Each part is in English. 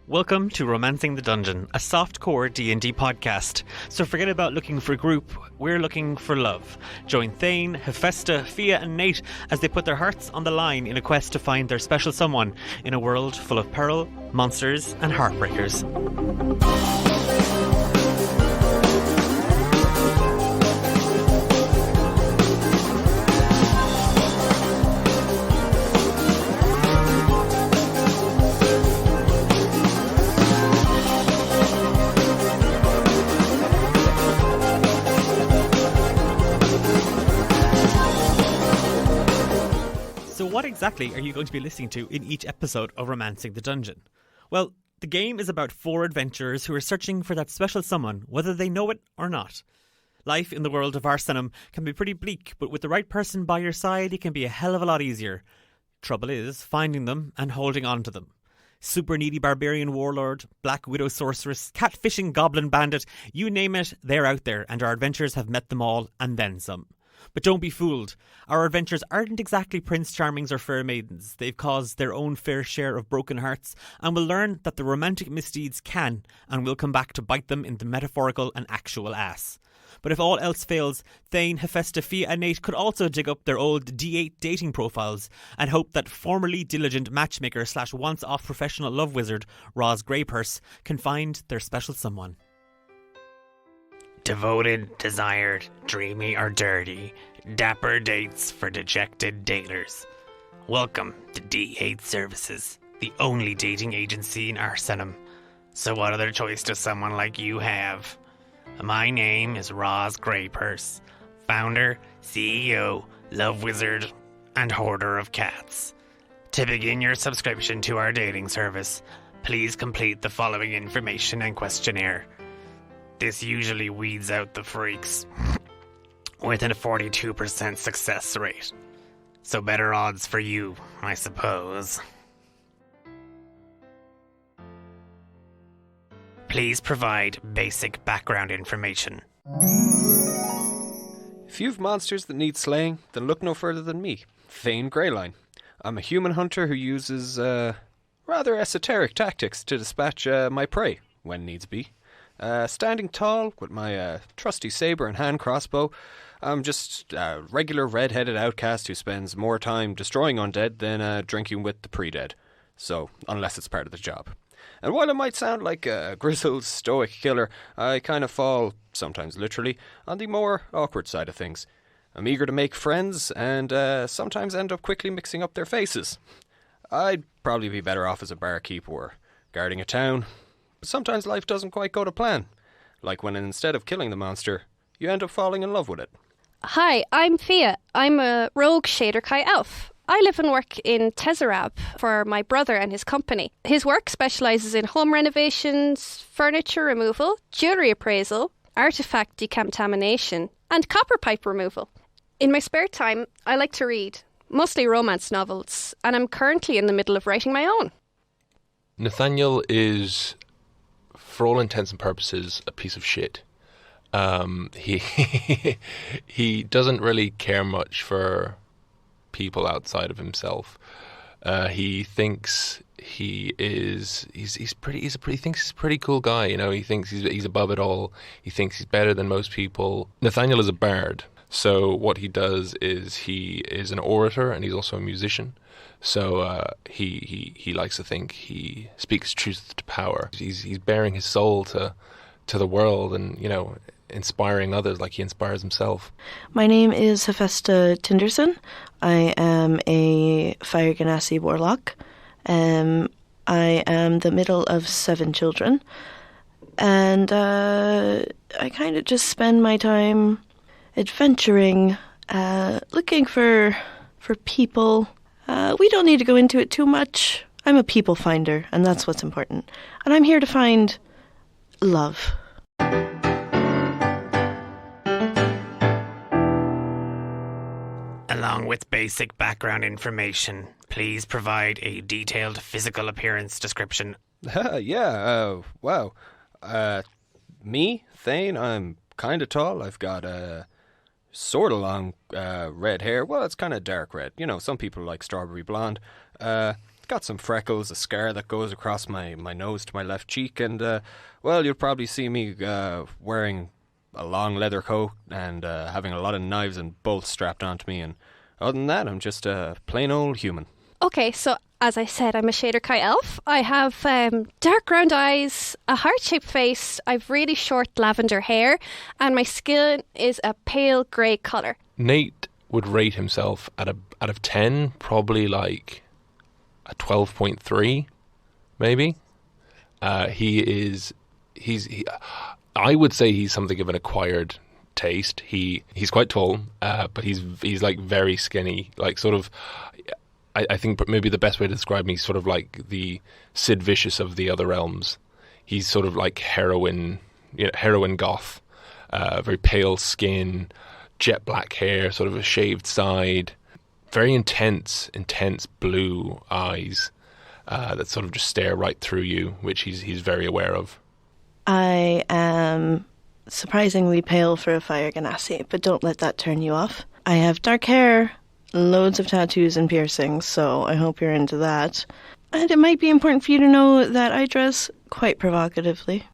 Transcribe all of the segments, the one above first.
Welcome to Romancing the Dungeon, a soft-core D&D podcast. So forget about looking for group, we're looking for love. Join Thane, Hephaesta, Fia and Nate as they put their hearts on the line in a quest to find their special someone in a world full of peril, monsters and heartbreakers. What exactly are you going to be listening to in each episode of Romancing the Dungeon? Well, the game is about 4 adventurers who are searching for that special someone, whether they know it or not. Life in the world of Arsenum can be pretty bleak, but with the right person by your side, it can be a hell of a lot easier. Trouble is finding them and holding on to them. Super needy barbarian warlord, black widow sorceress, catfishing goblin bandit, you name it, they're out there, and our adventurers have met them all and then some. But don't be fooled. Our adventures aren't exactly Prince Charmings or fair maidens. They've caused their own fair share of broken hearts and will learn that the romantic misdeeds can and will come back to bite them in the metaphorical and actual ass. But if all else fails, Thane, Hephaesta, Fia and Nate could also dig up their old D8 dating profiles and hope that formerly diligent matchmaker / once-off professional love wizard Roz Greypurse can find their special someone. Devoted, desired, dreamy or dirty, dapper dates for dejected daters. Welcome to D8 Services, the only dating agency in Arsenum. So what other choice does someone like you have? My name is Roz Greypurse, founder, CEO, love wizard, and hoarder of cats. To begin your subscription to our dating service, please complete the following information and questionnaire. This usually weeds out the freaks with a 42% success rate. So better odds for you, I suppose. Please provide basic background information. If you've monsters that need slaying, then look no further than me, Thane Greyline. I'm a human hunter who uses rather esoteric tactics to dispatch my prey when needs be. Standing tall with my trusty saber and hand crossbow, I'm just a regular red-headed outcast who spends more time destroying undead than drinking with the pre-dead. So, unless it's part of the job. And while it might sound like a grizzled, stoic killer, I kind of fall, sometimes literally, on the more awkward side of things. I'm eager to make friends, and sometimes end up quickly mixing up their faces. I'd probably be better off as a barkeep or guarding a town. But sometimes life doesn't quite go to plan. Like when instead of killing the monster, you end up falling in love with it. Hi, I'm Fia. I'm a rogue Shader-Kai elf. I live and work in Tezerab for my brother and his company. His work specialises in home renovations, furniture removal, jewellery appraisal, artefact decontamination, and copper pipe removal. In my spare time, I like to read, mostly romance novels, and I'm currently in the middle of writing my own. Nathaniel is, for all intents and purposes, a piece of shit. He doesn't really care much for people outside of himself. He thinks he's a pretty cool guy. You know, he thinks he's above it all. He thinks he's better than most people. Nathaniel is a bard, so what he does is he is an orator and he's also a musician. So he likes to think he speaks truth to power. He's bearing his soul to the world and, you know, inspiring others like he inspires himself. My name is Hephaesta Tinderson. I am a Fire Ganassi warlock. I am the middle of 7 children. And I kind of just spend my time adventuring, looking for people. We don't need to go into it too much. I'm a people finder, and that's what's important. And I'm here to find love. Along with basic background information, please provide a detailed physical appearance description. Wow. Me, Thane, I'm kind of tall. I've got sort of long red hair. Well, it's kind of dark red. You know, some people like strawberry blonde. got some freckles, a scar that goes across my nose to my left cheek, and, well, you'll probably see me wearing a long leather coat and having a lot of knives and bolts strapped onto me, and other than that, I'm just a plain old human. Okay, so as I said, I'm a Shader Kai elf. I have dark round eyes, a heart-shaped face, I've really short lavender hair, and my skin is a pale grey colour. Nate would rate himself out of 10, probably like a 12.3, maybe. He's I would say he's something of an acquired taste. He's quite tall, but he's like very skinny, like sort of. I think maybe the best way to describe him, he's sort of like the Sid Vicious of the other realms. He's sort of like heroin goth, very pale skin, jet black hair, sort of a shaved side, very intense blue eyes that sort of just stare right through you, which he's very aware of. I am surprisingly pale for a Fire Ganassi, but don't let that turn you off. I have dark hair, loads of tattoos and piercings, so I hope you're into that. And it might be important for you to know that I dress quite provocatively.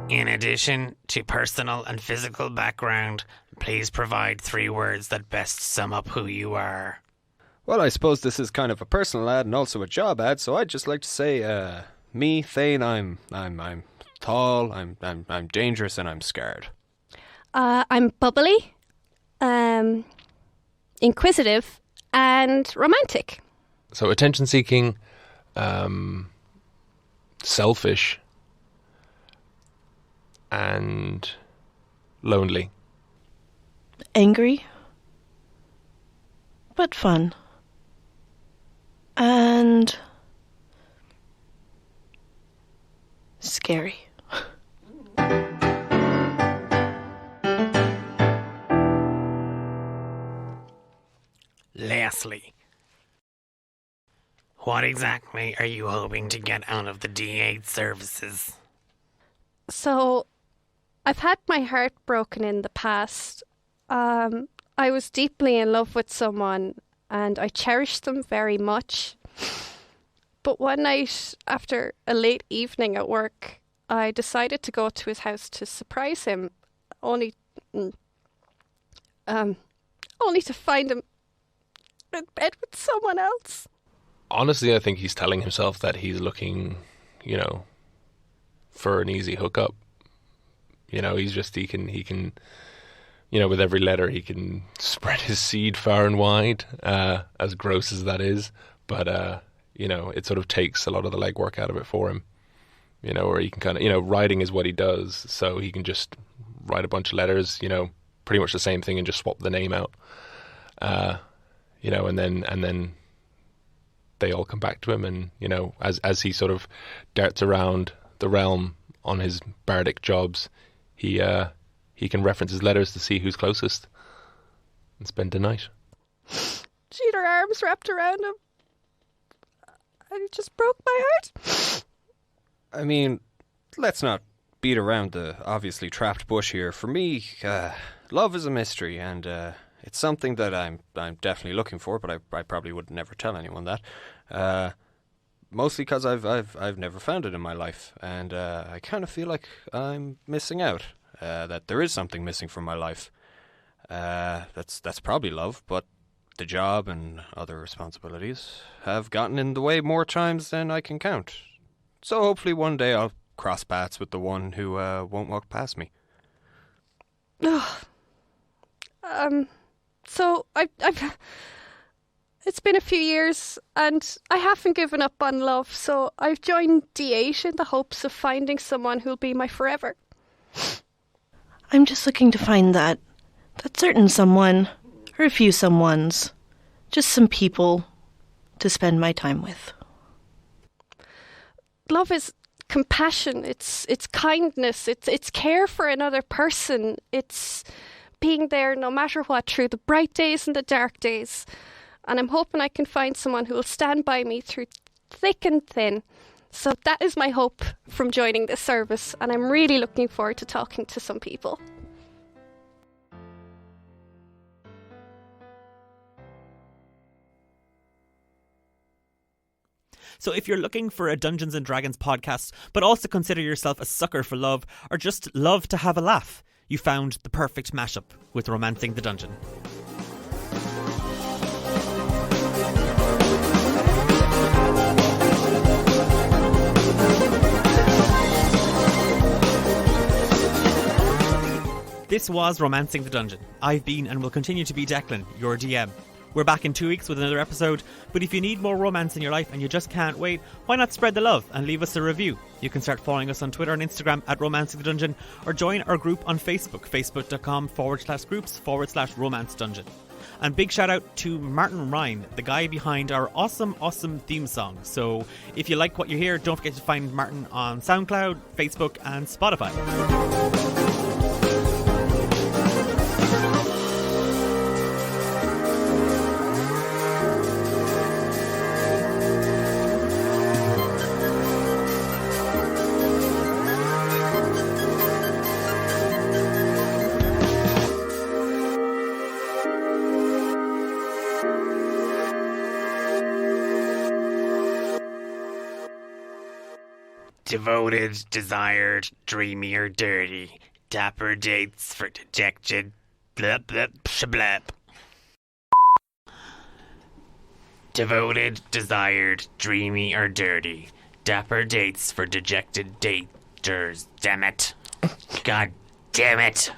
In addition to personal and physical background, please provide 3 words that best sum up who you are. Well, I suppose this is kind of a personal ad and also a job ad, so I'd just like to say, me, Thane, I'm tall, I'm dangerous, and I'm scared. I'm bubbly, inquisitive, and romantic. So attention-seeking, selfish, and lonely. Angry, but fun. And scary. Lastly, what exactly are you hoping to get out of the D8 services? So, I've had my heart broken in the past. I was deeply in love with someone and I cherished them very much. But one night, after a late evening at work, I decided to go to his house to surprise him, only to find him in bed with someone else. Honestly, I think he's telling himself that he's looking, for an easy hookup. He can, with every letter he can spread his seed far and wide, as gross as that is. But, it sort of takes a lot of the legwork out of it for him, where he can kind of, writing is what he does. So he can just write a bunch of letters, pretty much the same thing and just swap the name out, and then they all come back to him. And, as he sort of darts around the realm on his bardic jobs, he can reference his letters to see who's closest and spend the night. She had her arms wrapped around him. And it just broke my heart. I mean, let's not beat around the obviously trapped bush here. For me, love is a mystery, and it's something that I'm definitely looking for, but I probably would never tell anyone that. Mostly because I've never found it in my life, and I kind of feel like I'm missing out. That there is something missing from my life. That's probably love, but the job and other responsibilities have gotten in the way more times than I can count. So hopefully one day I'll cross paths with the one who won't walk past me. So I've it's been a few years and I haven't given up on love, so I've joined D8 in the hopes of finding someone who'll be my forever. I'm just looking to find that certain someone, or a few someones, just some people to spend my time with. Love is compassion, it's kindness, it's care for another person, it's being there no matter what, through the bright days and the dark days. And I'm hoping I can find someone who will stand by me through thick and thin. So that is my hope from joining this service, and I'm really looking forward to talking to some people. So if you're looking for a Dungeons and Dragons podcast, but also consider yourself a sucker for love, or just love to have a laugh, you found the perfect mashup with Romancing the Dungeon. This was Romancing the Dungeon. I've been and will continue to be Declan, your DM. We're back in 2 weeks with another episode, but if you need more romance in your life and you just can't wait, why not spread the love and leave us a review? You can start following us on Twitter and Instagram at Romancing the Dungeon, or join our group on Facebook, facebook.com/groups/Romance Dungeon. And big shout out to Martin Ryan, the guy behind our awesome theme song. So if you like what you hear, don't forget to find Martin on SoundCloud, Facebook and Spotify. Devoted, desired, dreamy or dirty. Dapper dates for dejected. Blep, blep, shablep. Devoted, desired, dreamy or dirty. Dapper dates for dejected daters. Damn it. God damn it.